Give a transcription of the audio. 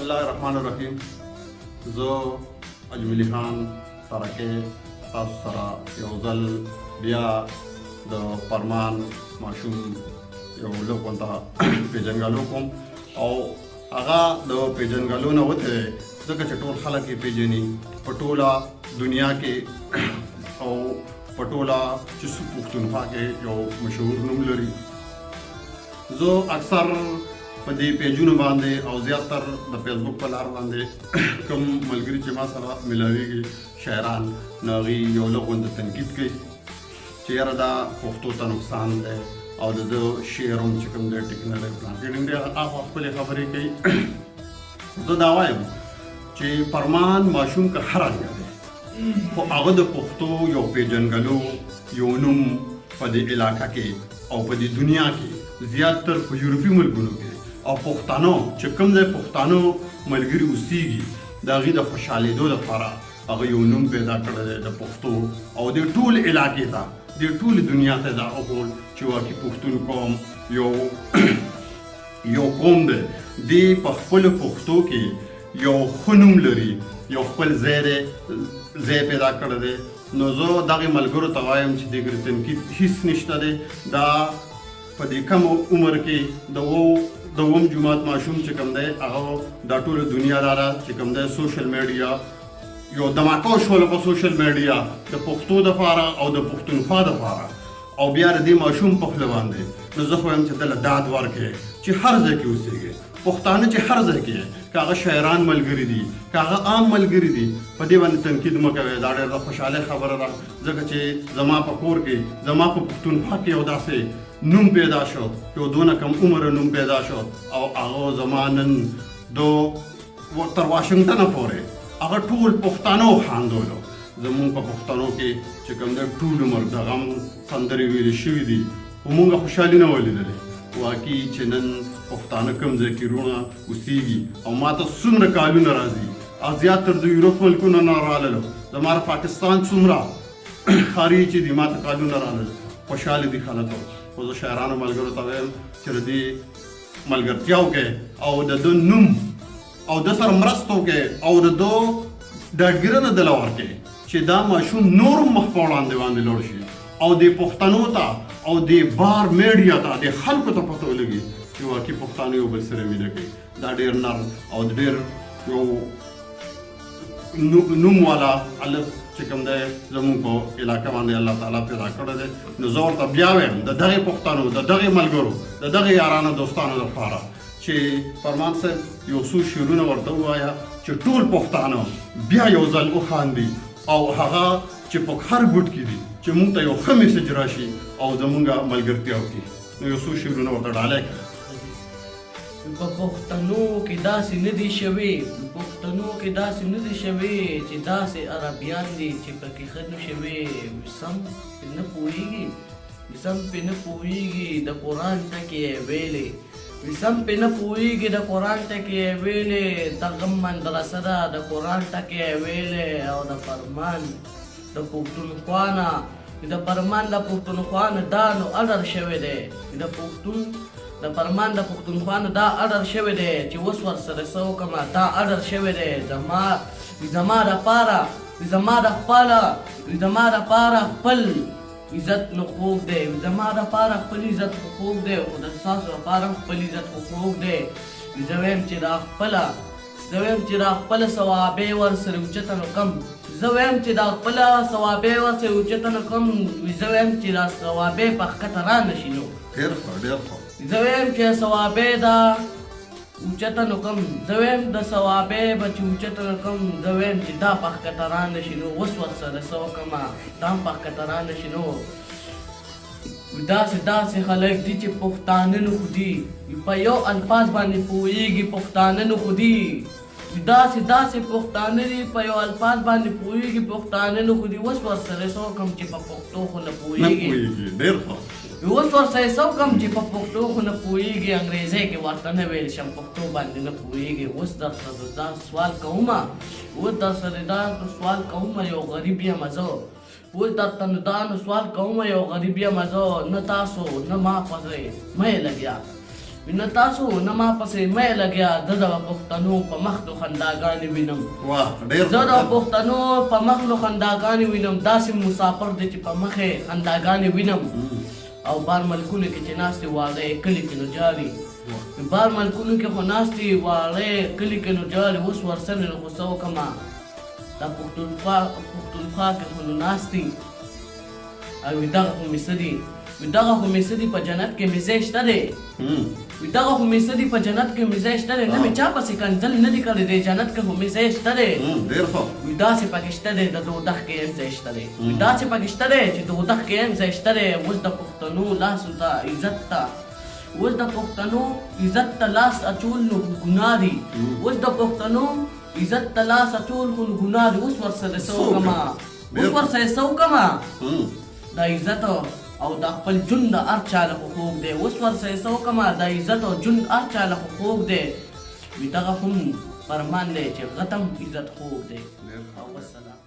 الله الرحمن الرحیم. زه اجملی خان ترکه تاسو سره یو ځل بیا د فرمان ماشوم یو لږ غونته پیژنګلو کوم او هغه د پیژنګلو نه وته ځکه چې ټول خلک یې پیژني په ټوله دنیا کې او په ټوله چې پښتونخوا کې یو مشهور نوم لري. زه اکثر په دې پیجونو باندې او زیاتر د فیسبوک په لار باندې کوم ملګري چې ما سره ملاویږي شاعران نو هغوی یو لږ غونډه تنقید کوي چې یاره دا پښتو ته نقصان دی او د ده شعر هم چې کوم دی ټیک نه دی پلان کې دی هغه خپلې خبرې کوي. زه دا وایم چې فرمان ماشوم که هر رنګه دی خو هغه د پښتو یو پیژنګلو یو نوم په دې علاقه کې او په دې دنیا کې زیاتر په یورپي ملکونو کې او پښتانو چې کوم ځای پښتانو ملګري اوسېږي د هغې د خوشحالېدو لپاره هغه یو نوم پیدا کړی دی د پښتو او د ټول علاقې ته د ټول دنیا ته دا وښول چې واقعي پښتون قوم یو قوم دی دی په خپلو پښتو کې یو ښه نوم لري یو خپل ځای پیدا کړی دی. نو زه دغې ملګرو ته وایم چې دې تنقید هېڅ نشته دی. دا په دې کم عمر کې د اووم جماعت ماشوم چې کوم دی هغه دا ټوله دنیا داره چې کوم دی سوشل میډیا یو دماکه شوله په سوشل میډیا د پښتو دپاره او د پښتونخوا دپاره او بیا د دې ماشوم په خوله باندې نو زه خو وایم چې دله داد ورکړې چې هر ځای کې اوسېږي پښتانه چې هر ځای کې که هغه شاعران ملګري دي که هغه عام ملګري دي په دې باندې تنقید مه کوئ. دا ډېره د خوشحالۍ خبره ده ځکه چې زما په کور کې زما په پښتونخوا کې یو داسې نوم پیدا شو یو دونه کم عمره نوم پیدا شو او هغه زما نن تر واشنګټنه پورې هغه ټول پښتانو خاندولو. زمونږ په پښتنو کې چې کوم دی ټول عمر د غم سندرې ویلې شوي دي خو مونږ خوشحالي نه ولیدلې. واقعي چې نن پښتانه کوم ځای کې روڼه اوسېږي او ما ته څومره کالونه راځي او زیاتر د یوروپ ملکونو نه راللو زما پاکستان څومره خارجي چې دي ما ته کالونه رالل خوشحاله دي خلک. خو زه شاعرانو ملګرو ته وایم چې د دې ملګرتیا وکړئ او د ده نوم او د سره مرسته وکړئ او د ده ډاډګیرنه دله ورکړئ چې دا ماشوم نور هم مخ په وړاندې باندې لوړ شي او د پښتنو ته او د بار میډیا ته د خلکو ته پته ولګي چې واقعي پښتانه یو بل سره مینه کوي. دا ډېر نرم او ډېر یو نوم والا هلک چې کوم دی زمونږ په علاقه باندې الله تعالی پیدا کړی دی. نو زه ورته بیا وایم د دغې پښتنو د دغې ملګرو د دغې یارانو دوستانو لپاره چې فرمان صاحب یو څو شعرونه ورته ووایه چې ټول پښتانه بیا یو ځل وخاندي او هغه چې په هر ګوټ کې دي چې مونږ ته یو ښه میسج راشي او زمونږ ملګرتیا وکړي. نو یو څو شعرونه ورته ډالۍ کړه. په پښتنو کې داسې نه دي شوي پښتنو کې داسې نه دي شوي چې داسې عربیان دي چې پکې ښه نه شوي سم پرې نه پوهېږي د قرآن ټکې یې ویلې سم پرې نه پوهېږي د قرآن ټکې یې ویلې د غم مدرسه ده د قرآن ټکې یې ویلې او د فرمان د پښتونخوا نه دا نو اډر شوی دی د فرمان د پښتونخوا نه دا اډر شوی دی چې اوس ورسره څه وکړمه دا اډر شوی دی زما دپاره خپل عزت نو خوږ دی زما دپاره خپل عزت خو خوږ دی خو د ستاسو دپاره هم خپل عزت خو خوږ دی. زه وایم چې دا خپله ثوابې ورسره اوچته نو کم زه وایم چې دا ثوابې په ښکته را نه شي نو زه وایم چې ثوابې دا اوچته نو کم زه وایم د ثوابې به چې اوچته نو کم زه وایم چې دا په ښکته را نه شي نو اوس ورسره څه وکړمه دا هم په ښکته را نه شي نو. داسې خلک دي چې پښتانه نه خو دي په یو الفاظ باندې پوهېږي پښتانه نه خو دي داسې پښتانه دي په یو الفاظ باندې پوهېږي پښتانه نه خو دي. اوس ورسره څه وکړم چې په پښتو خو نه پوهېږي انګریزۍ کې ورته نه ویل شم پښتو باندې نه پوهېږي. اوس درته دا سوال کومه یو غریب یم زه نه تاسو نه ما پسې مه یې لګیا نو تاسو نه ما پسې مه لګیا د دغه پښتنو په مخ د خنداګانې وینم واه ډېر زه د پښتنو په مخ د خنداګانې وینم داسې مسافر دی چې په مخ یې خنداګانې وینم او بار ملکونو کې چې ناست دی واړه یې کلي کې نو جاري بار ملکونو کې خو ناست دی واړه یې کلي کې نو جاري اوس ورسره نو خو څه وکړمه دا پښتونخوا کې خو نو ناست دي او دغه خو مې څه دي دغه خو مې څه دي په جنت کې مې ځای شته دی دغه خو مې څه دي په جنت کې مې ځای شته دی نه مې چا پسې کنځل نه دي کړی دی جنت کې خو مې ځای شته دی ډېر ښه داسې پکې شته دی د دوزخ کې هم ځای شته دی داسې پکې شته دی چې دوزخ کې هم ځای شته دی اوس د پښتنو لاسو ته عزت ته اوس د پښتنو عزت ته لاس اچول نو ګناه دي اوس د پښتنو عزت ته لاس اچول خو ګناه دي اوس ورسره څه وکړمه اوس ورسره څه وکړمه د عزت او د خپل ژوند د هر چا له حقوق دی اوس ورسره څه وکړمه د عزت او ژوند هر چا له حقوق دی وي دغه هم فرمان دی چې غتم عزت خوږ دی او والسلام